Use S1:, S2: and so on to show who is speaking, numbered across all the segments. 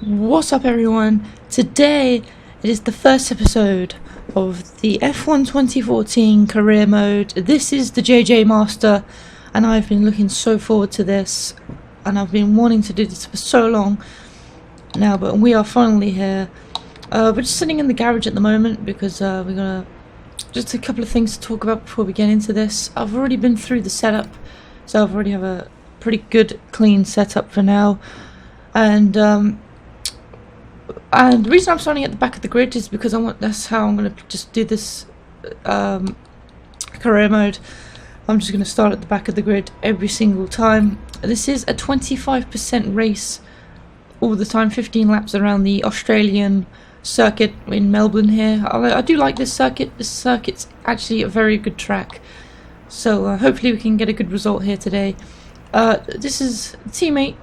S1: What's up, everyone? Today it is the first episode of the F1 2014 career mode. This is the JJ Master, and I've been looking so forward to this, and I've been wanting to do this for so long now, but we are finally here. We're just sitting in the garage at the moment because we're gonna just a couple of things to talk about before we get into this. I've already been through the setup, so I've already have a pretty good clean setup for now, and the reason I'm starting at the back of the grid is because that's how I'm going to just do this career mode. I'm just going to start at the back of the grid every single time. This is a 25% race all the time, 15 laps around the Australian circuit in Melbourne here. I do like this circuit. This circuit's actually a very good track. So hopefully we can get a good result here today. This is a teammate.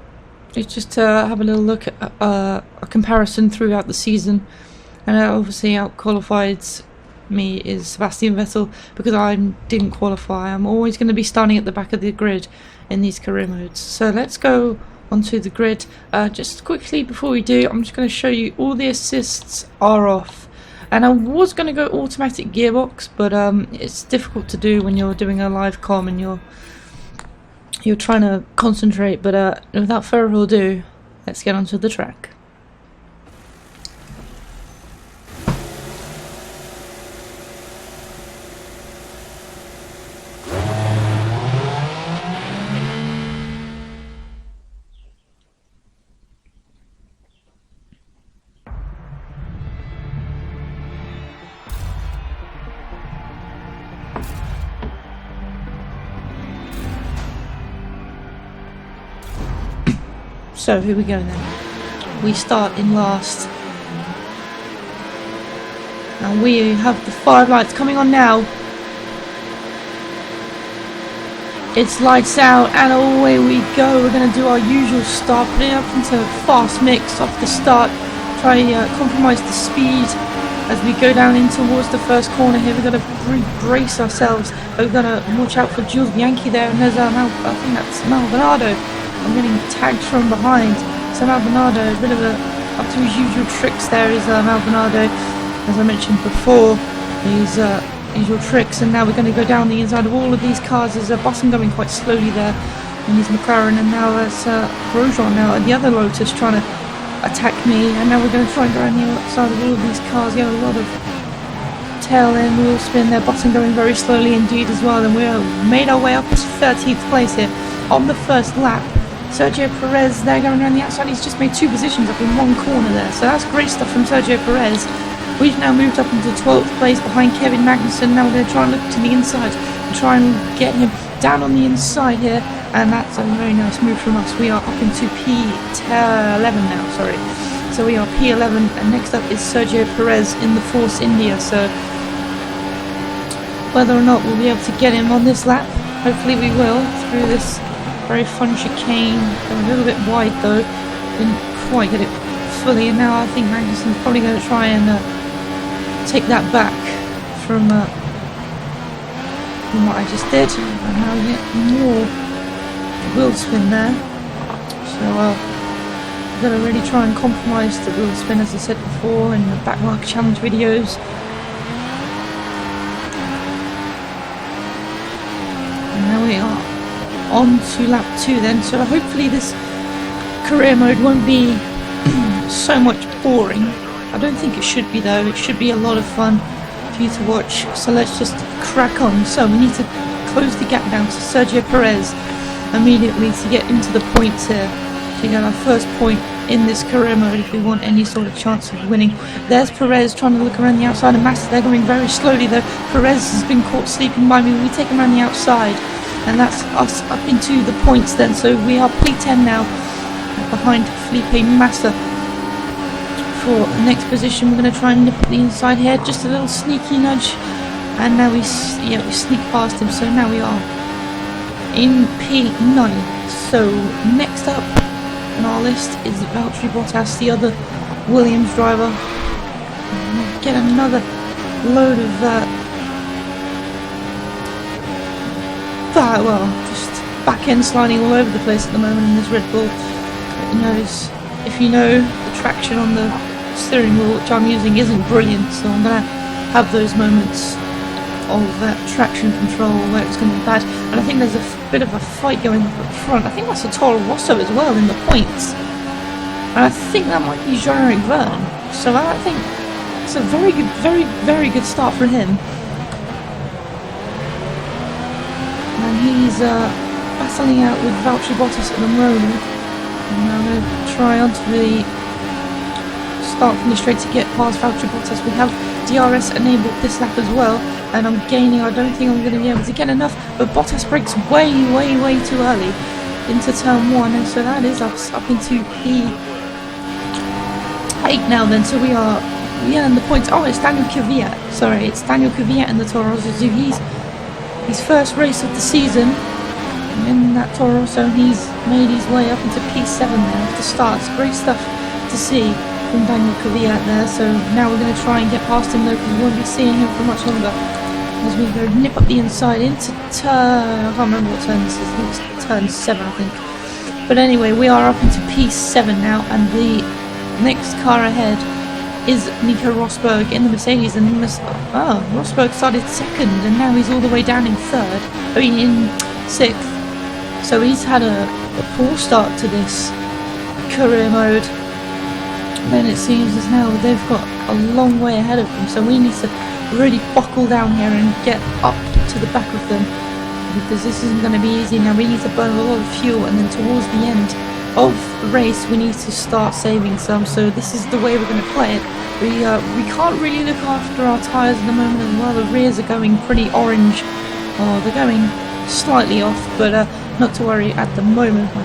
S1: It's just to have a little look at a comparison throughout the season, and obviously out qualified me is Sebastian Vettel because I didn't qualify. I'm always going to be starting at the back of the grid in these career modes. So let's go onto the grid. Just quickly before we do, I'm just going to show you all the assists are off, and I was going to go automatic gearbox, but it's difficult to do when you're doing a live comm and you're trying to concentrate. But without further ado, let's get onto the track. So here we go then. We start in last. And we have the 5 lights coming on now. It's lights out and away we go. We're going to do our usual start, putting up into a fast mix off the start. Try to compromise the speed as we go down in towards the first corner here. We've got to brace ourselves. We've got to watch out for Jules Bianchi there. And there's I think that's Maldonado. I'm getting tagged from behind. So Maldonado, a bit of up to his usual tricks there is Maldonado. As I mentioned before, his usual tricks. And now we're going to go down the inside of all of these cars. There's a Button going quite slowly there in his McLaren, and now it's Grosjean now at the other Lotus trying to attack me. And now we're going to try and go around the outside of all of these cars. You have a lot of tail end wheel spin there. Button going very slowly indeed as well. And we're made our way up to 13th place here on the first lap. Sergio Perez there going around the outside. He's just made 2 positions up in one corner there. So that's great stuff from Sergio Perez. We've now moved up into 12th place behind Kevin Magnussen. Now we're going to try and look to the inside and try and get him down on the inside here. And that's a very nice move from us. We are up into P11 now, sorry. So we are P11, and next up is Sergio Perez in the Force India. So whether or not we'll be able to get him on this lap, hopefully we will, through this very fun chicane. Going a little bit wide though, didn't quite get it fully, and now I think Magnussen's probably going to try and take that back from what I just did, and now we get more wheel spin there. So we're going to really try and compromise the wheel spin, as I said before in the backmark challenge videos. And now we are on to lap 2 then, so hopefully this career mode won't be so much boring. I don't think it should be though. It should be a lot of fun for you to watch, so let's just crack on. So we need to close the gap down to Sergio Perez immediately to get into the points here, to get our first point in this career mode if we want any sort of chance of winning. There's Perez trying to look around the outside, and Massa, they're going very slowly though. Perez has been caught sleeping by me. We take him around the outside, and that's us up into the points then. So we are P10 now, behind Felipe Massa for the next position. We're going to try and nip the inside here, just a little sneaky nudge, and now we sneak past him. So now we are in P9. So next up on our list is Valtteri Bottas, the other Williams driver. And we'll get another load of just back end sliding all over the place at the moment in this Red Bull. You know, if you know, the traction on the steering wheel which I'm using isn't brilliant, so I'm going to have those moments of traction control where it's going to be bad. And I think there's a bit of a fight going up at front. I think that's a Toro Rosso as well in the points, and I think that might be Jean-Eric Verne, so I think it's a very good, very good start for him. And he's battling out with Valtteri Bottas at the moment, and I'm going to try onto the start from the straight to get past Valtteri Bottas. We have DRS enabled this lap as well, and I'm gaining. I don't think I'm going to be able to get enough, but Bottas brakes way too early into turn 1, and so that is us up into P8 now then. So we are in the points. Oh, it's Daniel Kvyat. Sorry, it's Daniel Kvyat in the Toro Rosso. He's his first race of the season in that Toro Rosso, and he's made his way up into P7 there at the start. It's great stuff to see from Daniel Kvyat there. So now we're going to try and get past him though, because we won't be seeing him for much longer as we go nip up the inside into turn, I can't remember what turn this is, I think it's turn 7 I think. But anyway, we are up into P7 now, and the next car ahead is Nico Rosberg in the Mercedes, and Rosberg started 2nd and now he's all the way down in 6th. So he's had a poor start to this career mode. Then it seems as now they've got a long way ahead of them, so we need to really buckle down here and get up to the back of them, because this isn't going to be easy. Now we need to burn a lot of fuel, and then towards the end of the race we need to start saving some, so this is the way we're going to play it. We can't really look after our tyres at the moment as well. The rears are going pretty orange, or they're going slightly off, but not to worry at the moment. My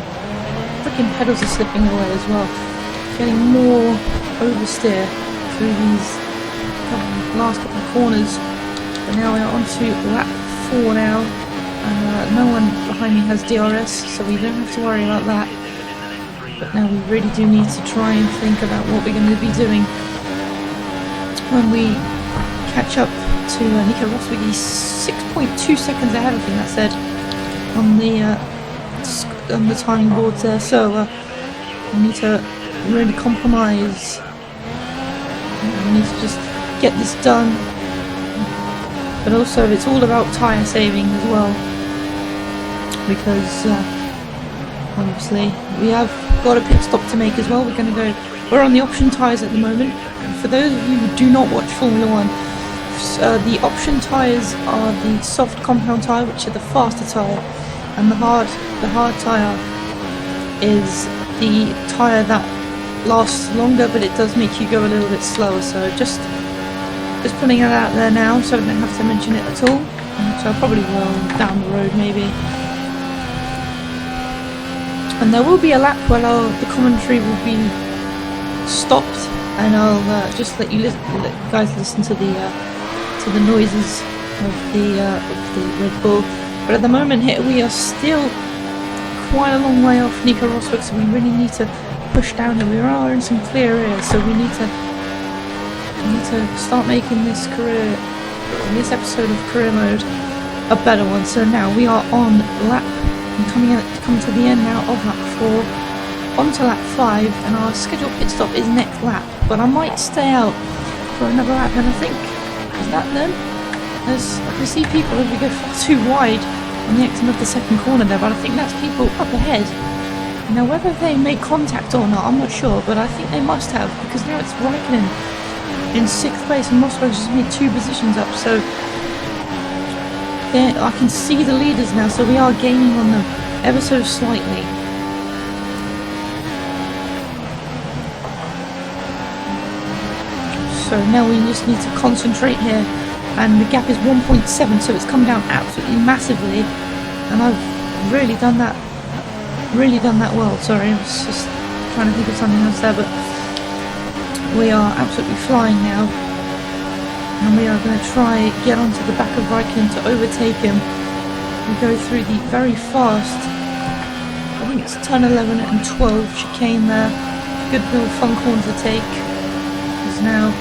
S1: freaking pedals are slipping away as well, getting more oversteer through these last couple of corners. But now we're on to lap 4 now, and no one behind me has DRS, so we don't have to worry about that. But now we really do need to try and think about what we're going to be doing when we catch up to Nico Rosberg. He's 6.2 seconds ahead, I think that said on the timing boards there, so we need to really compromise. We need to just get this done, but also it's all about tyre saving as well, because obviously we have got a pit stop to make as well. We're on the option tyres at the moment. For those of you who do not watch Formula 1, the option tyres are the soft compound tyre, which are the faster tyre, and the hard tyre is the tyre that lasts longer, but it does make you go a little bit slower. So just putting it out there now, so I don't have to mention it at all. So I probably will down the road maybe. And there will be a lap where the commentary will be stopped, and I'll just let you guys listen to the noises of the Red Bull. But at the moment here we are still quite a long way off Nico Rosberg, so we really need to push down here. We are in some clear areas, so we need to start making this episode of career mode a better one. So now we are on lap, coming to the end now of lap 4, onto lap 5, and our scheduled pit stop is next lap. But I might stay out for another lap, and I think, is that them? I can see people as we go far too wide on the exit of the second corner there, but I think that's people up ahead. Now whether they made contact or not, I'm not sure, but I think they must have, because now it's Raikkonen in 6th place and Rosberg just made 2 positions up, so I can see the leaders now, so we are gaining on them ever so slightly. So now we just need to concentrate here, and the gap is 1.7, so it's come down absolutely massively, and I've really done that well. Sorry, I was just trying to think of something else there, but we are absolutely flying now, and we are going to try get onto the back of Raikkonen to overtake him. We go through the very fast, I think it's turn 11 and 12 chicane there. Good little fun corner to take, because now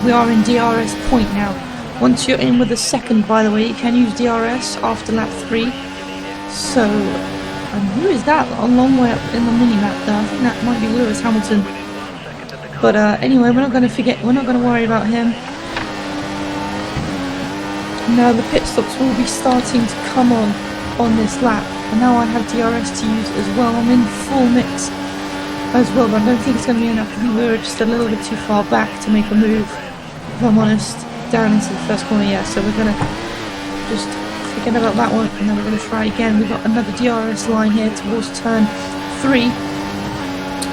S1: we are in DRS point now. Once you're in with a second, by the way, you can use DRS after lap 3. So I Who is that a long way up in the mini-map there? I think that might be Lewis Hamilton. But anyway, we're not going to worry about him. Now the pit stops will be starting to come on this lap. And now I have DRS to use as well. I'm in full mix as well, but I don't think it's going to be enough. I think we were just a little bit too far back to make a move, if I'm honest, down into the first corner. Yeah, so we're going to just forget about that one, and then we're going to try again. We've got another DRS line here towards turn 3,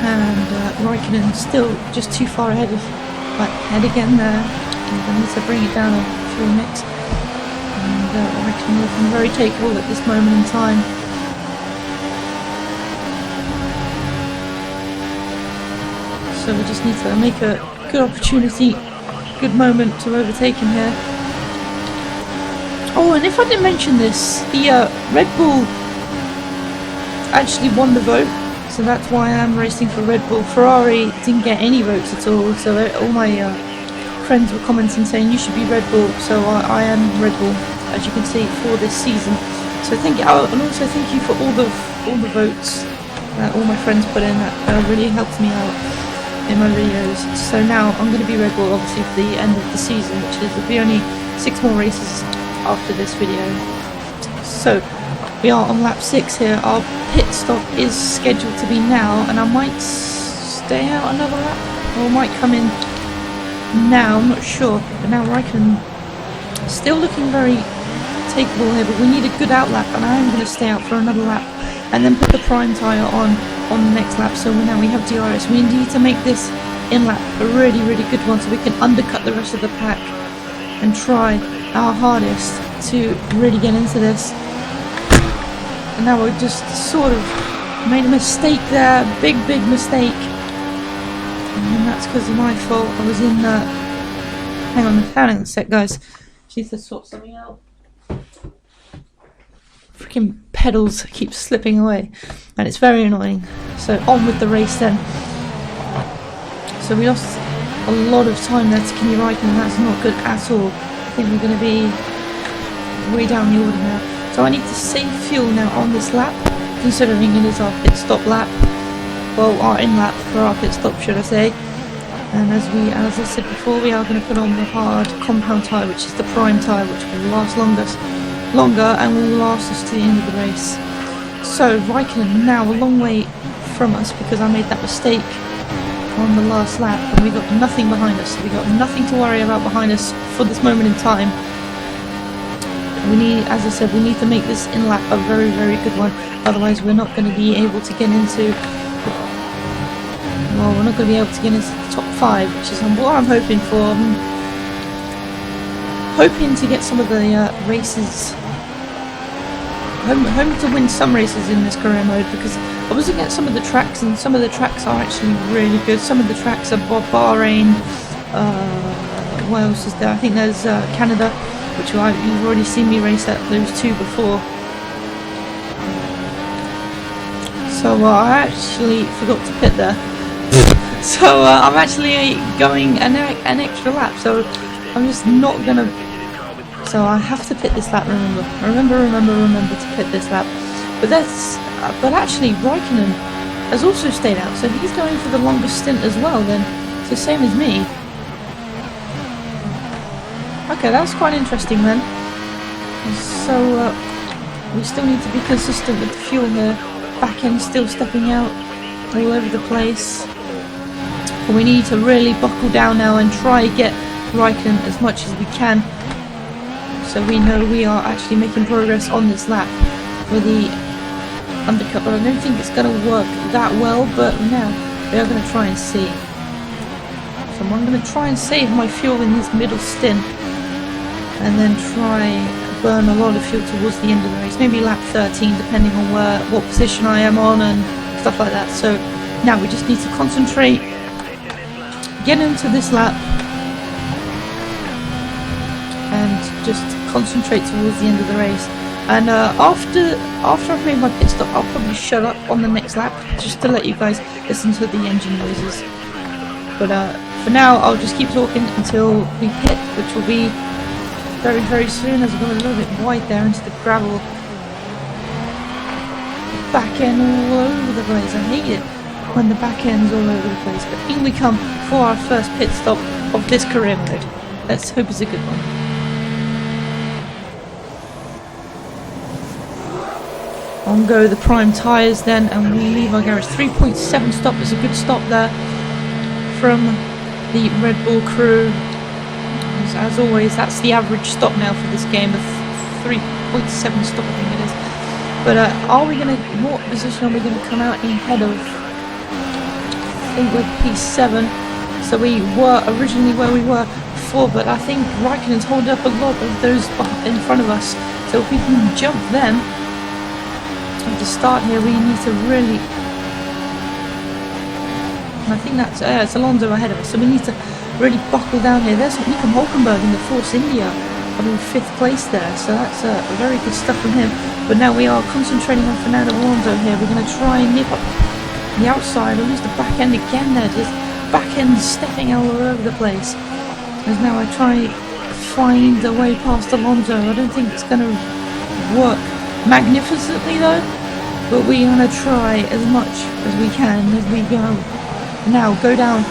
S1: and Raikkonen still just too far ahead again there. I need to bring it down a fuel mix, and Raikkonen looking very takeable at this moment in time. So we just need to make a good opportunity, good moment to overtake him here. Oh, and if I didn't mention this, the Red Bull actually won the vote, so that's why I'm racing for Red Bull. Ferrari didn't get any votes at all, so all my friends were commenting saying you should be Red Bull, so I am Red Bull, as you can see, for this season. So thank you, and also thank you for all the votes that all my friends put in. That really helped me out in my videos. So now I'm going to be Red Bull obviously for the end of the season, which is will be only 6 more races after this video. So we are on lap 6 here. Our pit stop is scheduled to be now, and I might stay out another lap or might come in now, I'm not sure. But now Raikkonen still looking very takeable here, but we need a good out lap, and I am going to stay out for another lap and then put the prime tyre on the next lap. So now we have DRS. We need to make this in lap a really good one, so we can undercut the rest of the pack and try our hardest to really get into this. And now we just sort of made a mistake there, big mistake, and that's because of my fault. I was in hang on a sec, guys. Just need to sort something out. Freaking pedals keep slipping away, and it's very annoying. So on with the race then. So we lost a lot of time there to Kimi Raikkonen, and that's not good at all. I think we're going to be way down the order now. So I need to save fuel now on this lap, considering it is our pit stop lap. Well, our in lap for our pit stop, should I say. And as I said before, we are going to put on the hard compound tyre, which is the prime tyre, which will last longer and will last us to the end of the race. So Raikkonen now a long way from us because I made that mistake on the last lap, and we got nothing behind us. So we got nothing to worry about behind us for this moment in time. We need, as I said, we need to make this in lap a very good one. Otherwise, we're not going to be able to get into. Well, we're not going to be able to get into the top 5, which is what I'm hoping for. I'm hoping to get some of the races. I'm hoping to win some races in this career mode, because I was looking at some of the tracks, and some of the tracks are actually really good. Some of the tracks are Bahrain. What else is there? I think there's Canada, which you've already seen me race at those 2 before. So I actually forgot to pit there. So I'm actually going an extra lap. So I'm just not gonna. So I have to pit this lap. Remember to pit this lap. But actually Raikkonen has also stayed out, so he's going for the longest stint as well. Then it's the same as me. Okay, that's quite interesting then. So we still need to be consistent with the fuel here. Back end still stepping out all over the place. But we need to really buckle down now and try get Raikkonen as much as we can, so we know we are actually making progress on this lap for the undercut. But I don't think it's going to work that well, but now we are going to try and see. So I'm going to try and save my fuel in this middle stint, and then try burn a lot of fuel towards the end of the race, maybe lap 13, depending on what position I am on and stuff like that. So now we just need to concentrate, get into this lap, and just concentrate towards the end of the race. And after I've made my pit stop, I'll probably shut up on the next lap, just to let you guys listen to the engine noises. But for now, I'll just keep talking until we pit, which will be very soon, as I've gone a little bit wide there into the gravel. back end all over the place. I hate it when the back end's all over the place. But in we come for our first pit stop of this career mode. Let's hope it's a good one. On go the prime tyres then, and we leave our garage. 3.7 stop is a good stop there from the Red Bull crew. As always, that's the average stop now for this game, the 3.7 stop I think it is. But what position are we going to come out ahead of? I think we're P7, so we were originally where we were before, but I think Raikkonen's holding up a lot of those in front of us, so if we can jump them at the start here, we need to really... And I think that's it's Alonso ahead of us, so we need to really buckle down here. There's Nico Hulkenberg in the Force India, I'm in 5th place there, so that's very good stuff from him. But now we are concentrating on Fernando Alonso here. We're going to try and nip up the outside and lose the back end again there. Just back end stepping all over the place. As now I try find a way past Alonso. I don't think it's going to work magnificently though, but we're going to try as much as we can as we go. Now go down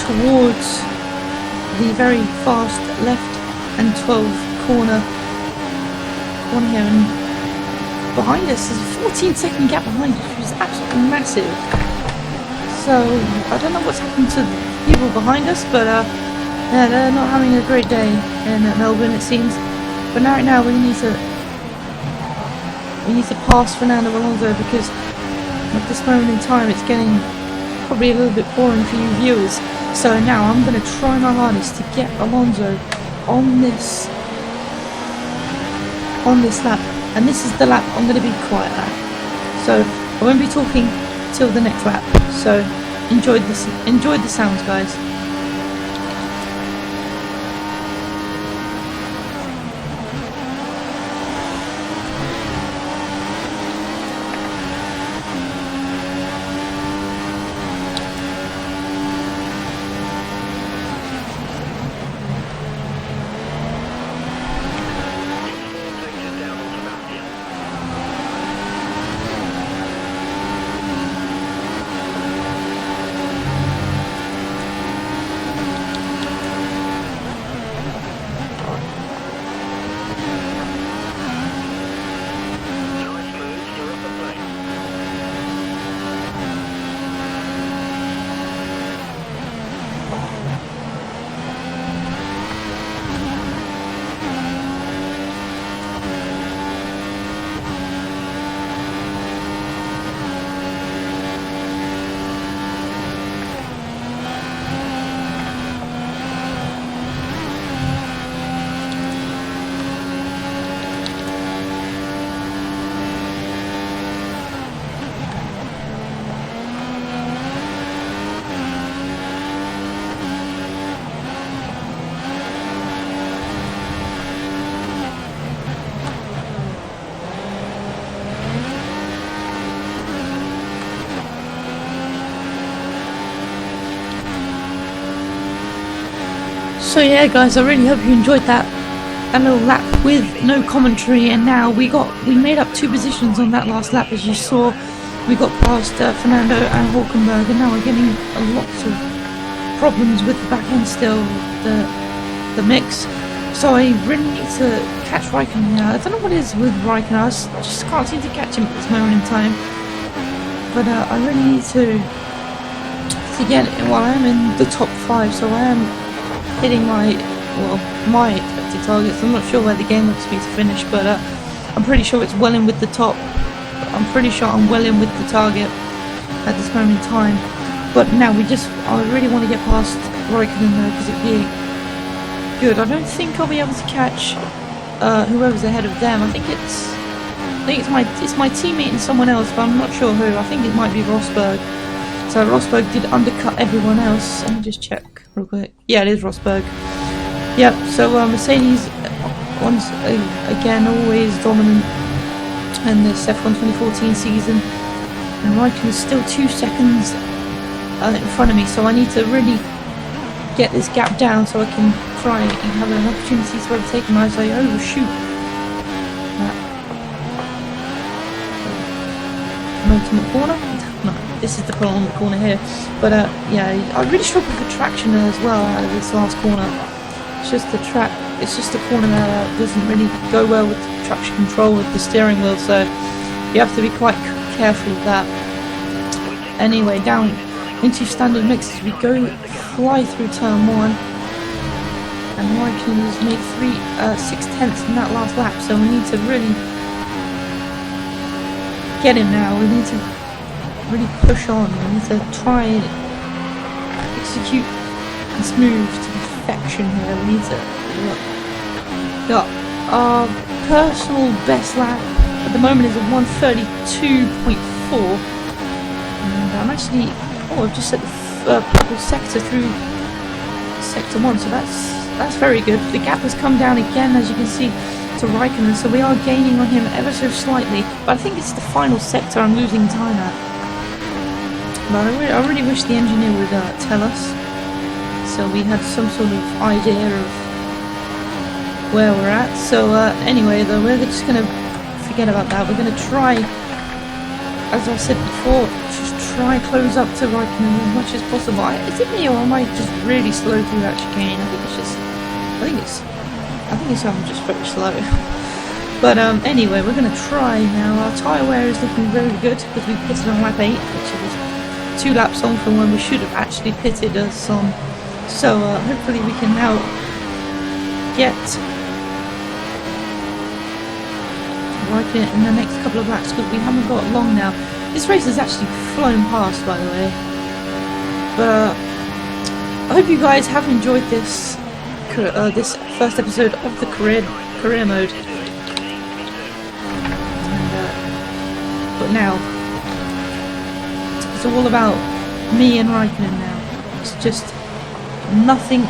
S1: towards the very fast left and 12 corner here, and behind us is a 14-second gap behind us, which is absolutely massive. So I don't know what's happened to the people behind us, but yeah, they're not having a great day in Melbourne, it seems. But right now we need to pass Fernando Alonso, because at this moment in time it's getting probably a little bit boring for you viewers. So now I'm going to try my hardest to get Alonso on this lap, and this is the lap I'm going to be quiet at. So I won't be talking till the next lap. So enjoy the sounds, guys. So yeah guys, I really hope you enjoyed that little lap with no commentary, and now we made up 2 positions on that last lap. As you saw, we got past Fernando and Hulkenberg, and now we're getting lots of problems with the back end still, the mix. So I really need to catch Raikkonen now. I don't know what it is with Raikkonen, I just can't seem to catch him at this moment in time. But I really need to get it while I'm in the top 5, so I am hitting my expected targets. I'm not sure where the game wants me to finish, but I'm pretty sure it's well in with the top. I'm pretty sure I'm well in with the target at this moment in time. But now I really want to get past Raikkonen though, because it'd be good. I don't think I'll be able to catch whoever's ahead of them. I think it's my teammate and someone else, but I'm not sure who. I think it might be Rosberg. So Rosberg did undercut everyone else. Let me just check real quick. Yeah, it is Rosberg. Yep, so Mercedes, once again, always dominant in this F1 2014 season. And Raikkonen is still 2 seconds in front of me, so I need to really get this gap down so I can try and have an opportunity to overtake him as I overshoot. penultimate corner. No, this is the penultimate corner here. But yeah, I really struggled with the traction there as well out of this last corner. It's just the track. It's just a corner that doesn't really go well with the traction control with the steering wheel. So you have to be quite careful of that. Anyway, down into standard mixes we go, fly through turn 1, and Raikkonen has made 6/10 in that last lap, so we need to really get him now. We need to really push on. We need to try and execute this move to perfection here. We need to got our personal best lap at the moment is a 1:32.4. And I'm actually, I've just set the purple sector through sector 1, so that's very good. The gap has come down again, as you can see, to Raikkonen, so we are gaining on him ever so slightly, but I think it's the final sector I'm losing time at. But I really wish the engineer would tell us, so we had some sort of idea of where we're at. So anyway, though, we're just going to forget about that. We're going to try, as I said before, just try and close up to Raikkonen as much as possible. Is it me, or am I just really slow through that chicane? I think I'm just very slow. But anyway, we're going to try now. Our tyre wear is looking very good because we pitted on lap 8, which was 2 laps on from when we should have actually pitted us on. So hopefully we can now get Raikkonen in the next couple of laps because we haven't got long now. This race has actually flown past, by the way. But I hope you guys have enjoyed this this first episode of the career mode. And, but now it's all about me and Raikkonen now. It's just nothing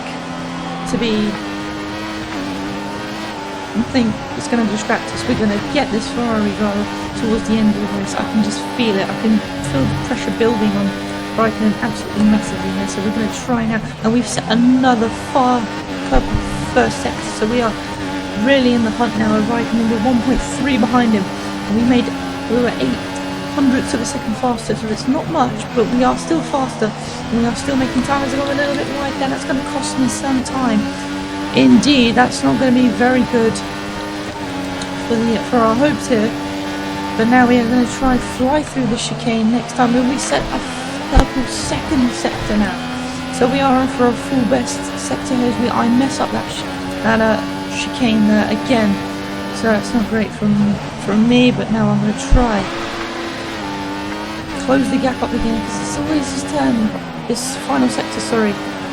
S1: that's going to distract us. We're going to get this Ferrari driver towards the end of the race. I can just feel it. I can feel the pressure building on Raikkonen absolutely massively here. So we're going to try now. And we've set another purple first sector. So we are really in the hunt now of Raikkonen. We're 1.3 behind him. And we were 800ths of a second faster. So it's not much, but we are still faster. And we are still making tyres go a little bit wide there. That's going to cost me some time. Indeed, that's not going to be very good for our hopes here. But now we are going to try and fly through the chicane next time. We set a purple second sector now. So we are on for a full best sector here. I mess up that chicane there again. So that's not great from me, but now I'm going to try. Close the gap up again, because it's always this final sector,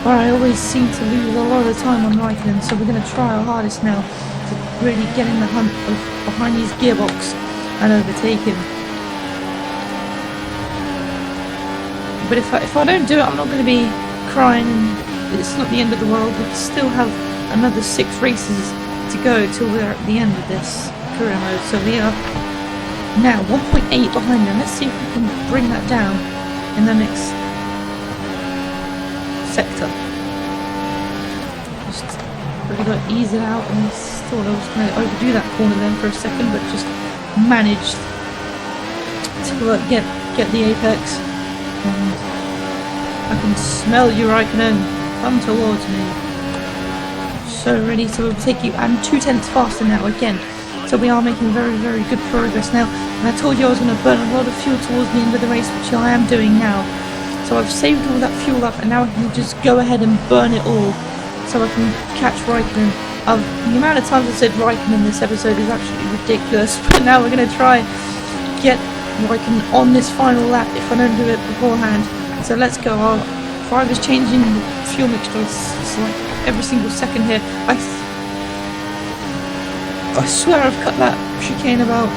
S1: where I always seem to lose a lot of time on Raikkonen. So we're going to try our hardest now to really get in the hunt behind his gearbox and overtake him. But if I don't do it, I'm not going to be crying, and it's not the end of the world. We still have another 6 races to go till we're at the end of this career mode. So we are now 1.8 behind them. Let's see if we can bring that down in the next sector. Just really got to ease it out, and I thought I was going to overdo that corner then for a second, but just managed to get the apex. And I can smell you, Raikkonen. Come towards me. So ready to overtake you. I'm 2/10 faster now again. So we are making very, very good progress now. And I told you I was going to burn a lot of fuel towards the end of the race, which I am doing now. So I've saved all that fuel up, and now I can just go ahead and burn it all, so I can catch Raikkonen. The amount of times I said Raikkonen in this episode is actually ridiculous, but now we're going to try get Raikkonen on this final lap if I don't do it beforehand. So let's go. Our driver's changing the fuel mixture. It's like every single second here. I swear I've cut that chicane about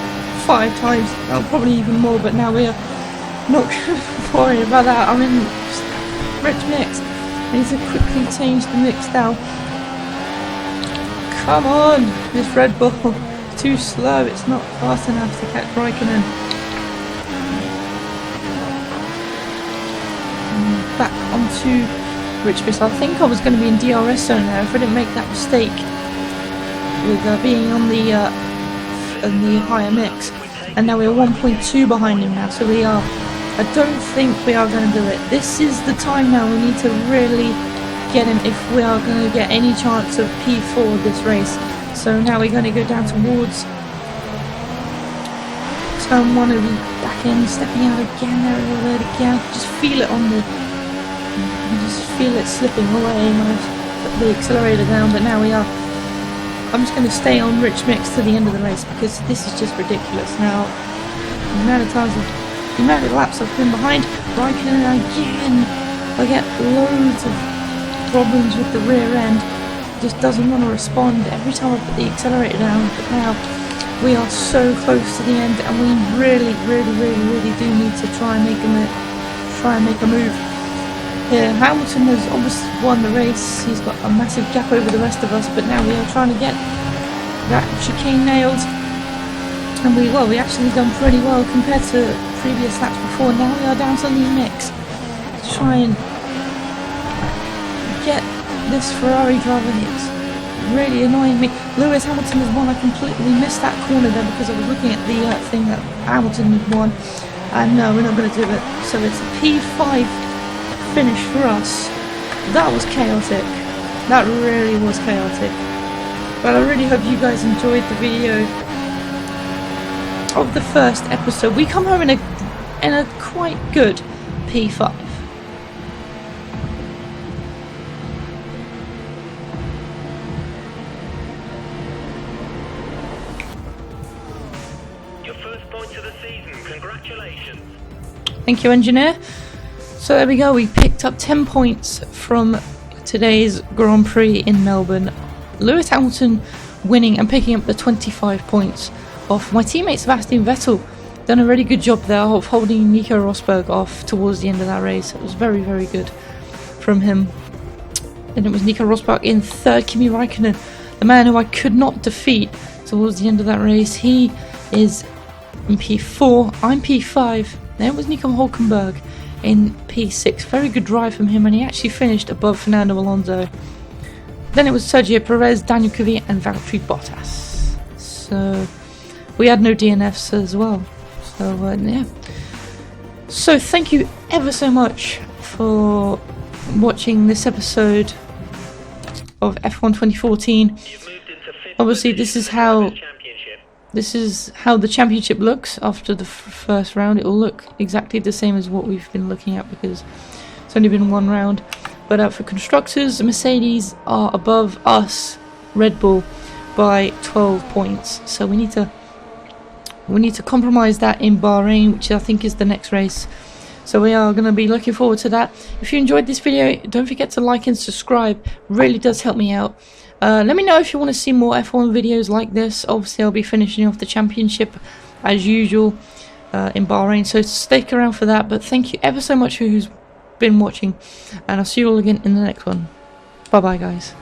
S1: 5 times, probably even more, but now we're not worry about that. I'm in rich mix. I need to quickly change the mix now. Come on, this Red Bull. It's too slow. It's not fast enough to catch Raikkonen. Back onto rich mix. I think I was going to be in DRS zone there if I didn't make that mistake with being on the higher mix. and now we're 1.2 behind him now, so we are, I don't think we are going to do it. This is the time now we need to really get him if we are going to get any chance of P4 this race. So now we're going to go down towards turn 1 of the back end, stepping out again, there a little bit again. Just feel it on the, just feel it slipping away when I put the accelerator down. But now we are, I'm just going to stay on rich mix to the end of the race because this is just ridiculous. Now, the amount of times, the amount of laps I've been behind, Raikkonen again. I get loads of problems with the rear end. Just doesn't want to respond every time I put the accelerator down. But now we are so close to the end, and we really do need to try and make a move here. Hamilton has obviously won the race. He's got a massive gap over the rest of us, but now we are trying to get that chicane nailed. And we actually done pretty well compared to previous laps before. Now we are down to the mix to try and get this Ferrari driver. It's really annoying me. Lewis Hamilton has won. I completely missed that corner there because I was looking at the thing that Hamilton had won. And no, we're not going to do it. So it's a P5 finish for us. That was chaotic. That really was chaotic. But I really hope you guys enjoyed the video of the first episode. We come home in a quite good P5.
S2: Congratulations.
S1: Thank you, engineer. So there we go, we picked up 10 points from today's Grand Prix in Melbourne. Lewis Hamilton winning and picking up the 25 points off my teammate Sebastian Vettel. Done a really good job there of holding Nico Rosberg off towards the end of that race. It was very good from him. Then it was Nico Rosberg in third, Kimi Raikkonen, the man who I could not defeat towards the end of that race. He is in P4, I'm P5, then it was Nico Hulkenberg in P6. Very good drive from him, and he actually finished above Fernando Alonso. Then it was Sergio Perez, Daniel Kvyat and Valtteri Bottas. So we had no DNFs as well. So yeah. So thank you ever so much for watching this episode of F1 2014. Obviously this is how the championship looks after the first round. It will look exactly the same as what we've been looking at because it's only been one round. But for constructors, Mercedes are above us, Red Bull, by 12 points. So we need to compromise that in Bahrain, which I think is the next race. So we are going to be looking forward to that. If you enjoyed this video, don't forget to like and subscribe. It really does help me out. Let me know if you want to see more F1 videos like this. Obviously I'll be finishing off the championship as usual in Bahrain, so stick around for that. But thank you ever so much who's been watching, and I'll see you all again in the next one. Bye bye guys.